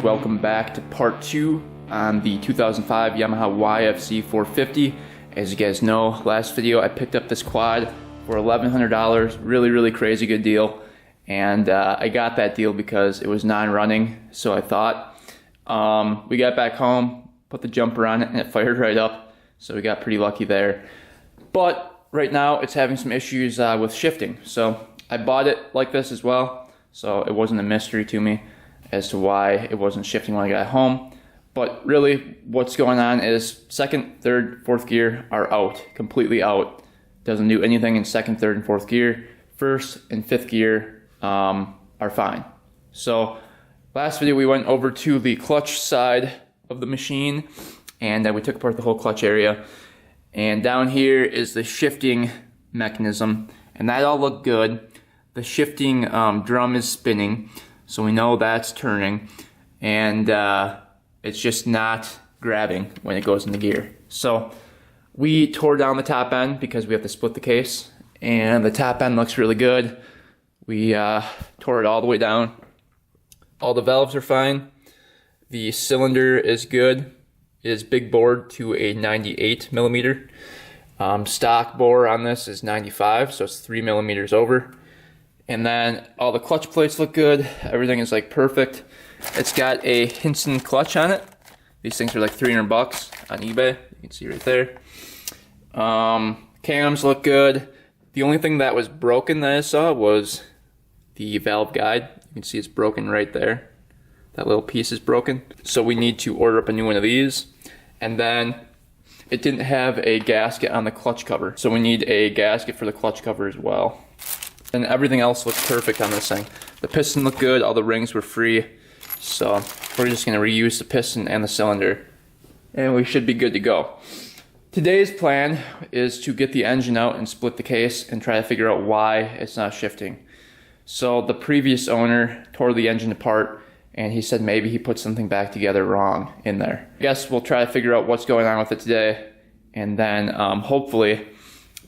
welcome back to part 2 on the 2005 Yamaha YFZ450. As you guys know, last video I picked up this quad for $1,100, really crazy good deal, and I got that deal because it was non-running, so I thought. We got back home, put the jumper on it, and it fired right up, so we got pretty lucky there. But right now it's having some issues with shifting, so I bought it like this as well, so it wasn't a mystery to me as to why it wasn't shifting when I got home. But really what's going on is second, third, fourth gear are out, completely out. Doesn't do anything in second, third, and fourth gear. First and fifth gear are fine. So last video we went over to the clutch side of the machine, and we took apart the whole clutch area. And down here is the shifting mechanism, and that all looked good. The shifting drum is spinning, so we know that's turning, and it's just not grabbing when it goes into gear. So we tore down the top end because we have to split the case, and the top end looks really good. We tore it all the way down. All the valves are fine. The cylinder is good. It is big bored to a 98 millimeter. Stock bore on this is 95, so it's 3 millimeters over. And then all the clutch plates look good. Everything is like perfect. It's got a Hinson clutch on it. These things are like 300 bucks on eBay. You can see right there. Cams look good. The only thing that was broken that I saw was the valve guide. You can see it's broken right there. That little piece is broken. So we need to order up a new one of these. And then it didn't have a gasket on the clutch cover, so we need a gasket for the clutch cover as well. And everything else looks perfect on this thing. The piston looked good, all the rings were free, so we're just going to reuse the piston and the cylinder, and we should be good to go. Today's plan is to get the engine out and split the case and try to figure out why it's not shifting. So the previous owner tore the engine apart, and he said maybe he put something back together wrong in there. I guess we'll try to figure out what's going on with it today, and then hopefully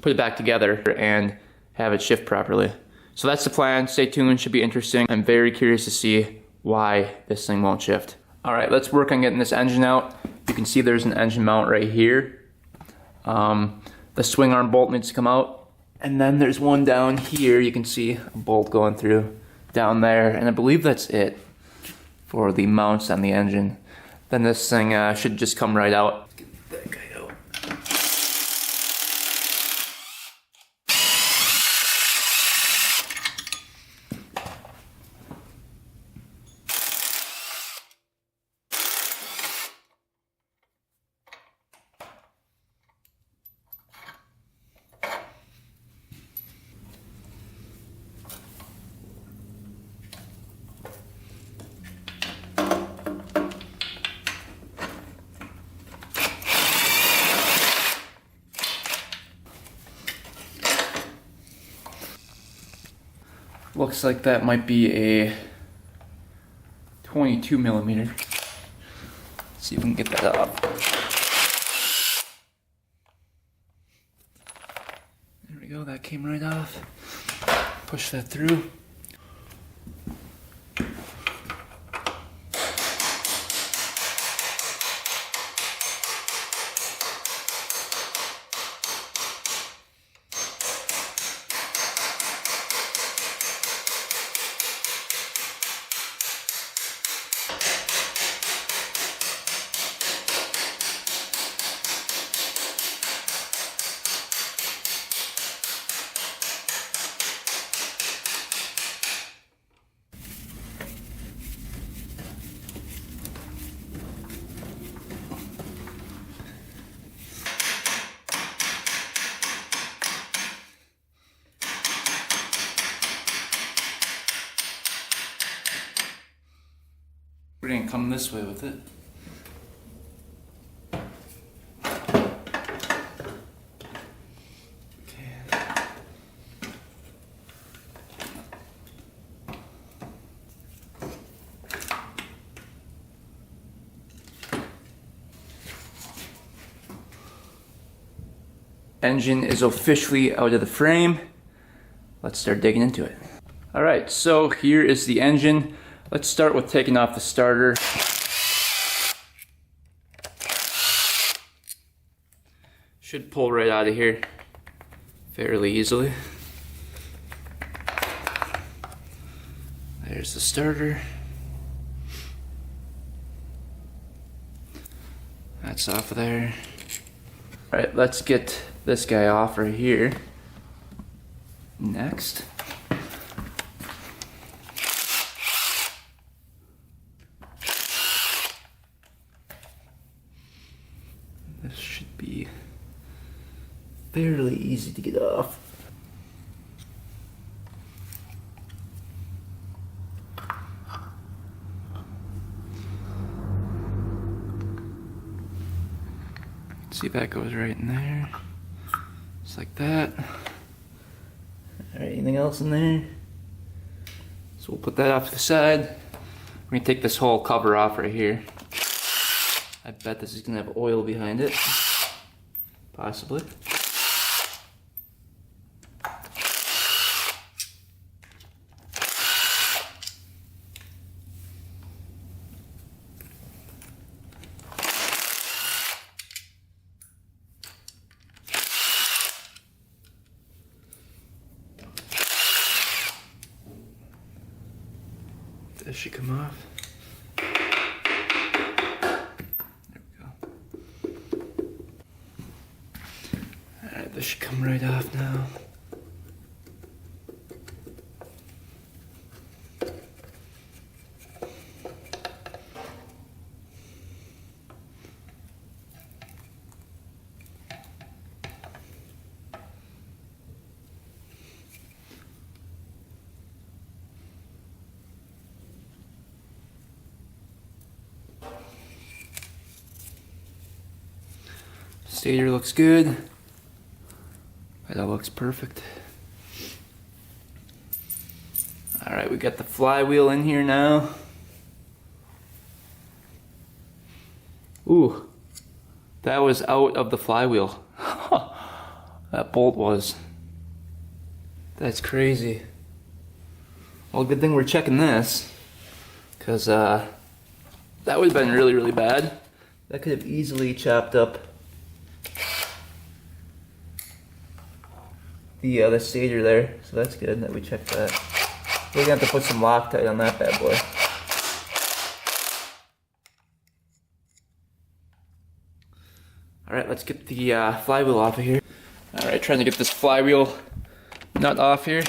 put it back together and have it shift properly. So that's the plan. Stay tuned, should be interesting. I'm very curious to see why this thing won't shift. All right, let's work on getting this engine out. You can see there's an engine mount right here. The swing arm bolt needs to come out. And then there's one down here. You can see a bolt going through down there. And I believe that's it for the mounts on the engine. Then this thing should just come right out. Get that guy out. Looks like that might be a 22 millimeter. Let's see if we can get that up. There we go, that came right off. Push that through. We're gonna come this way with it. Okay. Engine is officially out of the frame. Let's start digging into it. Alright, so here is the engine. Let's start with taking off the starter. Should pull right out of here fairly easily. There's the starter. That's off of there. Alright, let's get this guy off right here. Next. This should be fairly easy to get off. See if that goes right in there. Just like that. Alright, anything else in there? So we'll put that off to the side. We're gonna take this whole cover off right here. I bet this is gonna have oil behind it. Possibly. This should come off. There we go. Alright, this should come right off now. Stator looks good. That looks perfect. Alright, we got the flywheel in here now. Ooh, that was out of the flywheel. That bolt was. That's crazy. Well, good thing we're checking this, because that would have been really, really bad. That could have easily chopped up the stator there, so that's good that we checked that. We're gonna have to put some Loctite on that bad boy. Alright, let's get the flywheel off of here. Alright, trying to get this flywheel nut off here.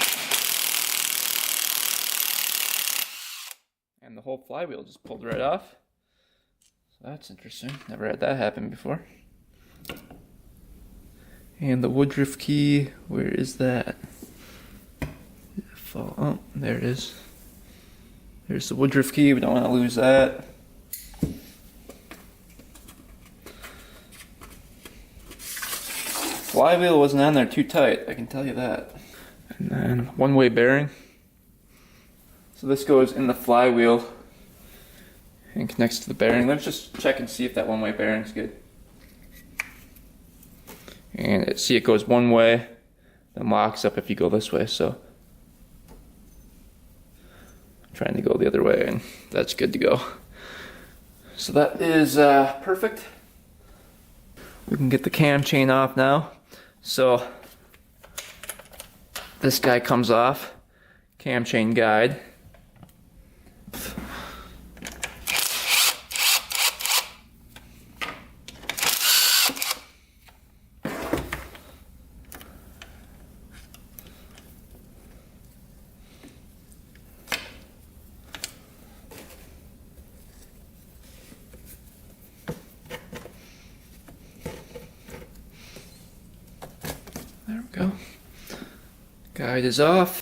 And the whole flywheel just pulled right off. So that's interesting. Never had that happen before. And the woodruff key, where is that? Oh, there it is. There's the woodruff key, we don't want to lose that. Flywheel wasn't on there too tight, I can tell you that. And then one-way bearing. So this goes in the flywheel and connects to the bearing. Let's just check and see if that one-way bearing's good. And see, it goes one way, then locks up if you go this way, so I'm trying to go the other way, and that's good to go. So that is perfect. We can get the cam chain off now. So this guy comes off, cam chain guide. There we go. Guide is off.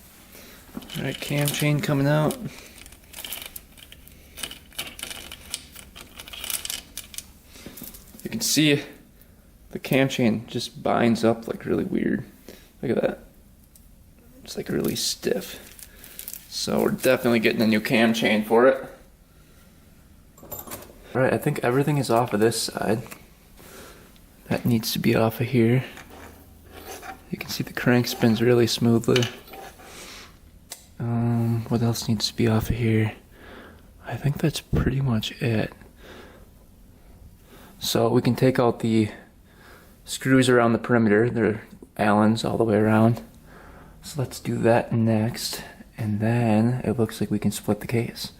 Alright, cam chain coming out. You can see the cam chain just binds up like really weird. Look at that. It's like really stiff. So we're definitely getting a new cam chain for it. Alright, I think everything is off of this side. That needs to be off of here. You can see the crank spins really smoothly. What else needs to be off of here? I think that's pretty much it. So we can take out the screws around the perimeter. They're Allen's all the way around. So let's do that next. And then it looks like we can split the case.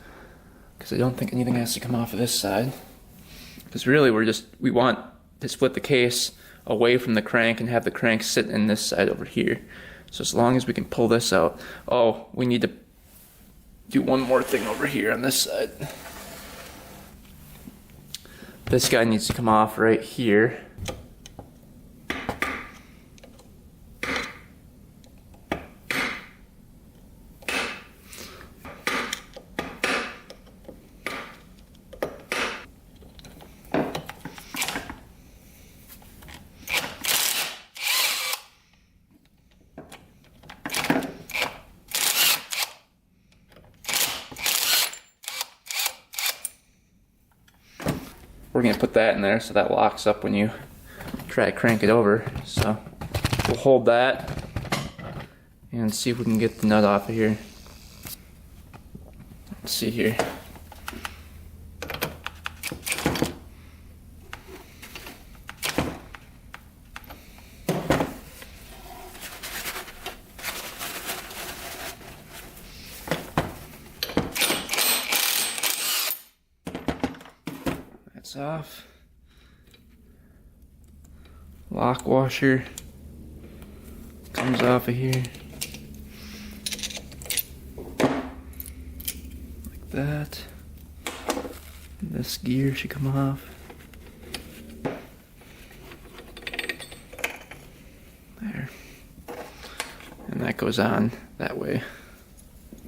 Because I don't think anything has to come off of this side. Because really we want to split the case away from the crank and have the crank sit in this side over here. So as long as we can pull this out. Oh, we need to do one more thing over here on this side. This guy needs to come off right here. We're gonna put that in there so that locks up when you try to crank it over. So we'll hold that and see if we can get the nut off of here. Let's see here. Off. Lock washer comes off of here like that. This gear should come off. There. And that goes on that way.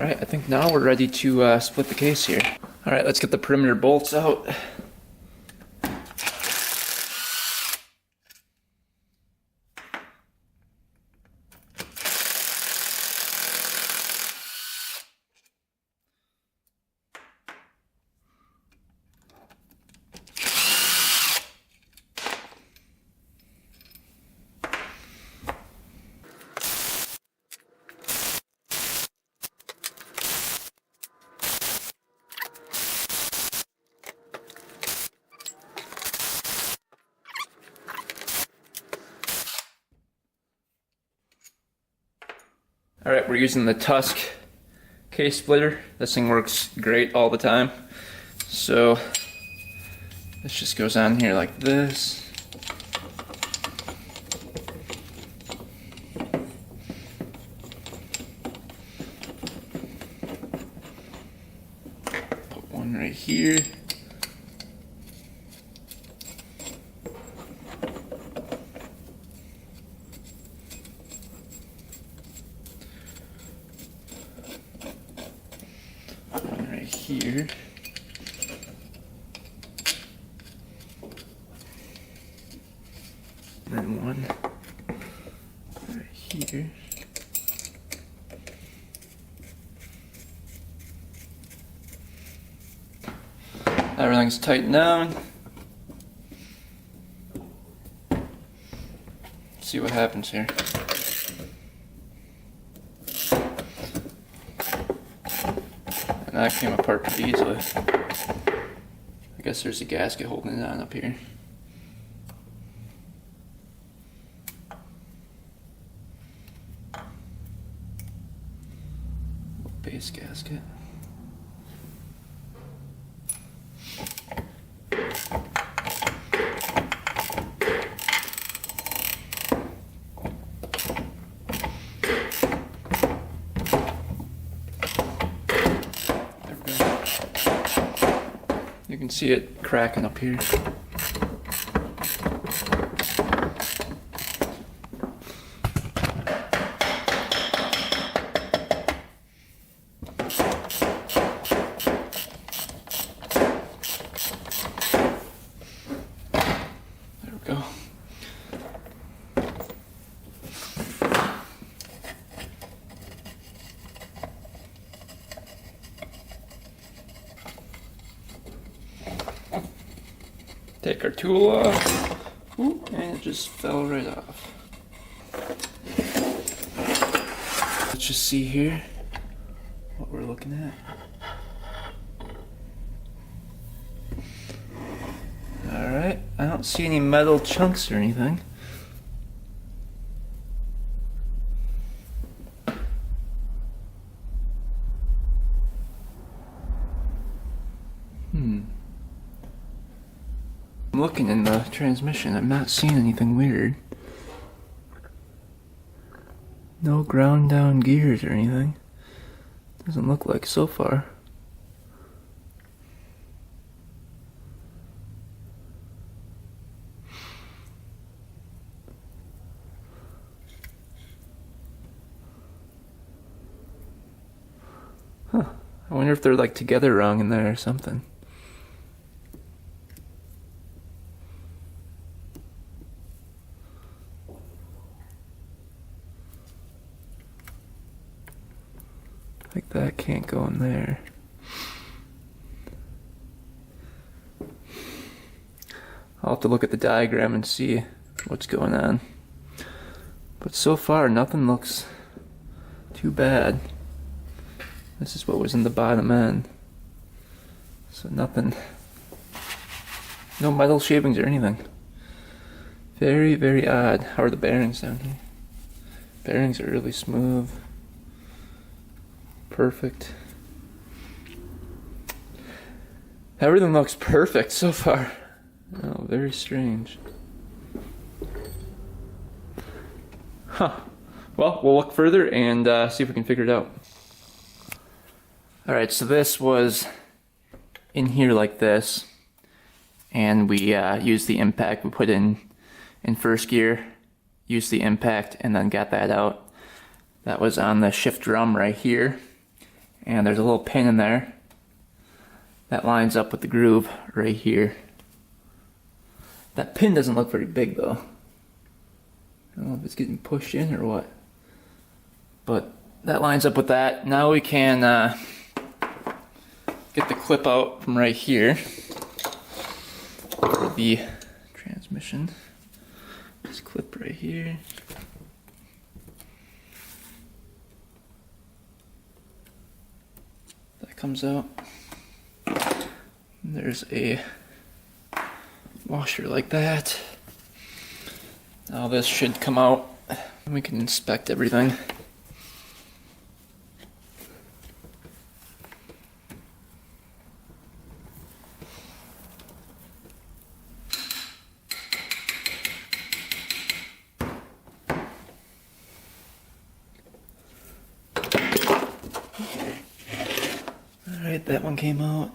Alright, I think now we're ready to split the case here. Alright, let's get the perimeter bolts out. Alright, we're using the Tusk case splitter. This thing works great all the time. So this just goes on here like this. Put one right here. Here. And then one right here. Everything's tightened down. See what happens here. That came apart pretty easily. I guess there's a gasket holding it on up here. Base gasket. You can see it cracking up here. There we go. Take our tool off. Ooh, and it just fell right off. Let's just see here what we're looking at. I don't see any metal chunks or anything. I'm looking in the transmission. I'm not seeing anything weird. No ground down gears or anything. Doesn't look like so far. Huh. I wonder if they're like together wrong in there or something. Like that can't go in there. I'll have to look at the diagram and see what's going on. But so far, nothing looks too bad. This is what was in the bottom end. So nothing, no metal shavings or anything. Very, very odd. How are the bearings down here? Bearings are really smooth. Perfect. Everything looks perfect so far. Oh, very strange. Huh. Well, we'll look further and see if we can figure it out. Alright, so this was in here like this. And we used the impact we put in first gear. Used the impact and then got that out. That was on the shift drum right here. And there's a little pin in there that lines up with the groove right here. That pin doesn't look very big though. I don't know if it's getting pushed in or what. But that lines up with that. Now we can get the clip out from right here for the transmission. This clip right here. Comes out. There's a washer like that. Now this should come out and we can inspect everything. Alright, that one came out.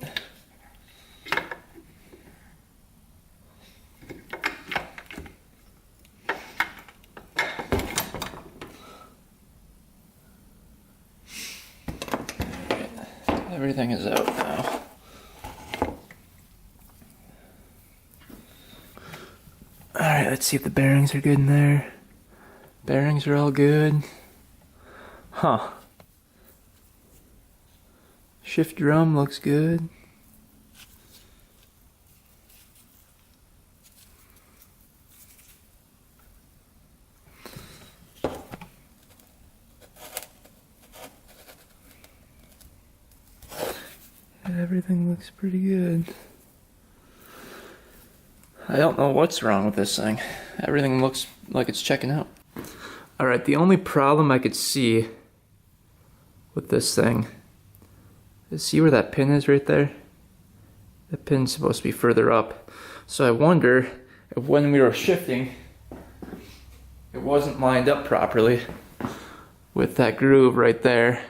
Alright, everything is out now. Alright, let's see if the bearings are good in there. Bearings are all good. Huh. Shift drum looks good. Everything looks pretty good. I don't know what's wrong with this thing. Everything looks like it's checking out. Alright, the only problem I could see with this thing, see where that pin is right there? That pin's supposed to be further up. So I wonder if when we were shifting, it wasn't lined up properly with that groove right there.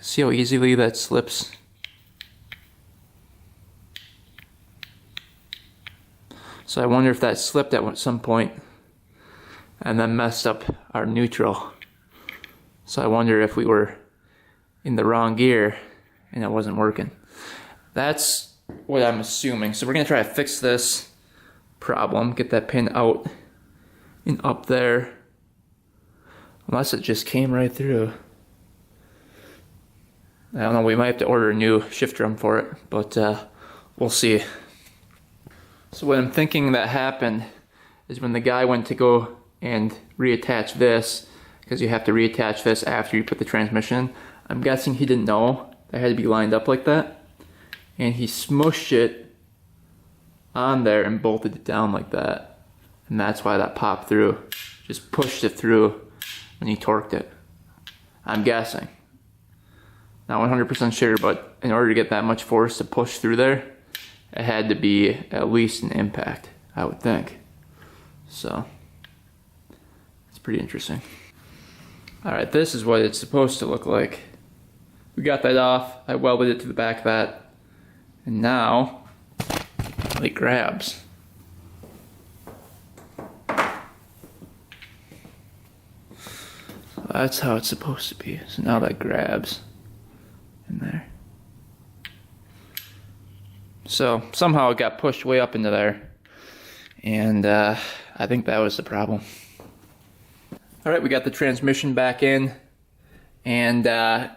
See how easily that slips? So I wonder if that slipped at some point and then messed up our neutral. So I wonder if we were in the wrong gear and it wasn't working. That's what I'm assuming. So we're gonna try to fix this problem, get that pin out and up there. Unless it just came right through. I don't know, we might have to order a new shift drum for it, but we'll see. So what I'm thinking that happened is when the guy went to go and reattach this, because you have to reattach this after you put the transmission, I'm guessing he didn't know that had to be lined up like that, and he smushed it on there and bolted it down like that. And that's why that popped through. Just pushed it through when he torqued it. I'm guessing. Not 100% sure, but in order to get that much force to push through there, it had to be at least an impact, I would think. So, it's pretty interesting. Alright, this is what it's supposed to look like. We got that off, I welded it to the back of that, and now it grabs. So that's how it's supposed to be. So now that grabs in there. So somehow it got pushed way up into there, and I think that was the problem. Alright, we got the transmission back in, and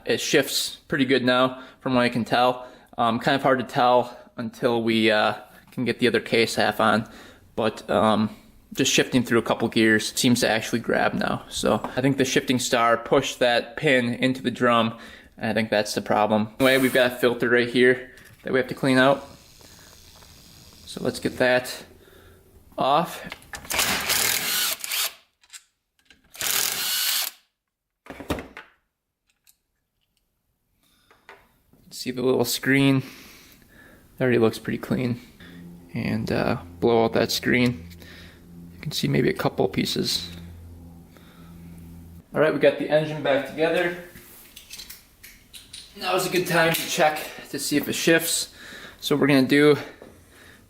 it shifts pretty good now from what I can tell. Kind of hard to tell until we can get the other case half on, but just shifting through a couple gears seems to actually grab now. So I think the shifting star pushed that pin into the drum, and I think that's the problem. Anyway, we've got a filter right here that we have to clean out. So let's get that off. See the little screen? That already looks pretty clean. And blow out that screen. You can see maybe a couple pieces. Alright, we got the engine back together. Now is a good time to check to see if it shifts. So what we're going to do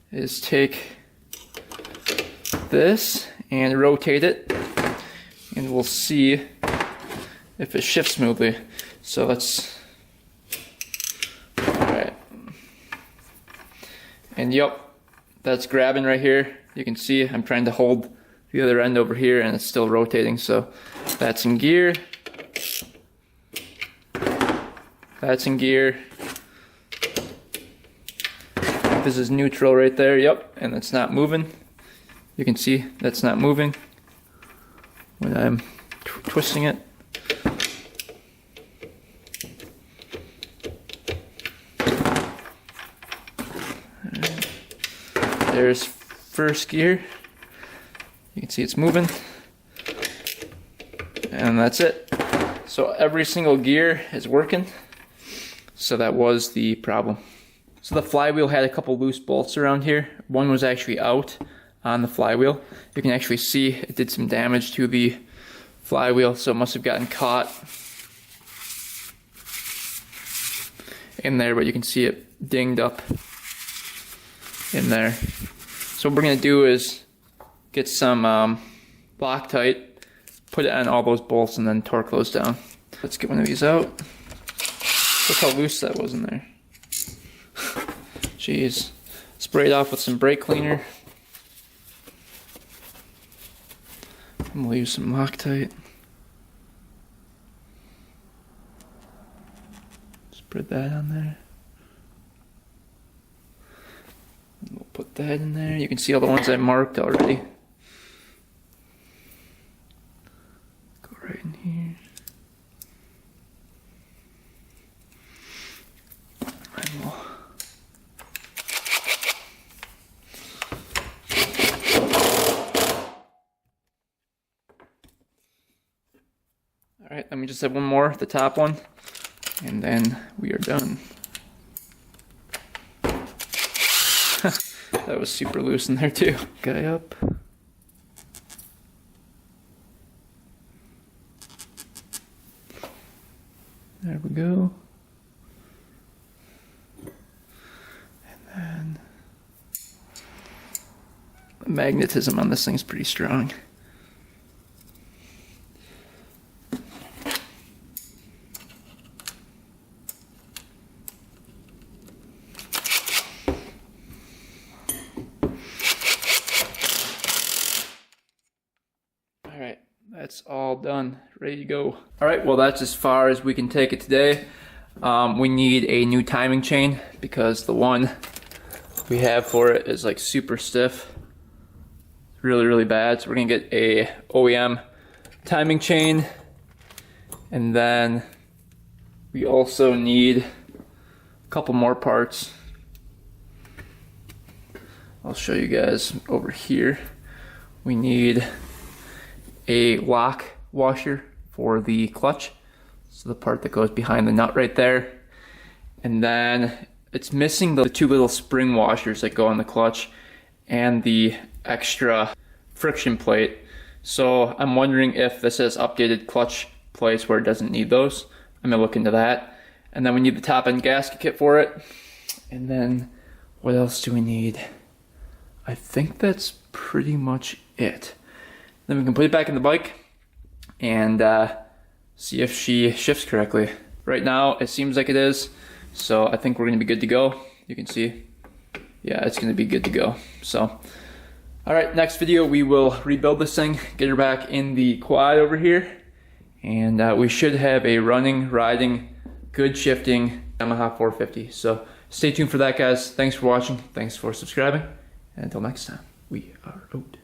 is take this and rotate it, and we'll see if it shifts smoothly. So let's, alright, and yep, that's grabbing right here. You can see I'm trying to hold the other end over here and it's still rotating, so that's in gear, that's in gear. This is neutral right there, yep, and it's not moving. You can see that's not moving when I'm twisting it. There's first gear. You can see it's moving. And that's it. So every single gear is working. So that was the problem. So the flywheel had a couple loose bolts around here. One was actually out on the flywheel. You can actually see it did some damage to the flywheel, so it must have gotten caught in there, but you can see it dinged up in there. So what we're going to do is get some Loctite, put it on all those bolts, and then torque those down. Let's get one of these out. Look how loose that was in there. Jeez. Spray it off with some brake cleaner. And we'll use some Loctite. Spread that on there. And we'll put that in there. You can see all the ones I marked already. Go right in here. And we'll Alright, let me just have one more, the top one, and then we are done. That was super loose in there too. Guy up. There we go. And then the magnetism on this thing's pretty strong. Alright, that's all done, ready to go. Alright, well that's as far as we can take it today. We need a new timing chain because the one we have for it is like super stiff. Really bad, so we're gonna get a OEM timing chain, and then we also need a couple more parts. I'll show you guys over here. We need a lock washer for the clutch. So the part that goes behind the nut right there. And then it's missing the two little spring washers that go on the clutch and the extra friction plate. So I'm wondering if this has updated clutch plates where it doesn't need those. I'm gonna look into that. And then we need the top end gasket kit for it. And then what else do we need? I think that's pretty much it. Then we can put it back in the bike and see if she shifts correctly. Right now it seems like it is, so I think we're gonna be good to go. You can see, yeah, it's gonna be good to go. So, all right, next video we will rebuild this thing, get her back in the quad over here, and we should have a running, riding, good shifting Yamaha 450. So stay tuned for that, guys. Thanks for watching, thanks for subscribing, and until next time, we are out.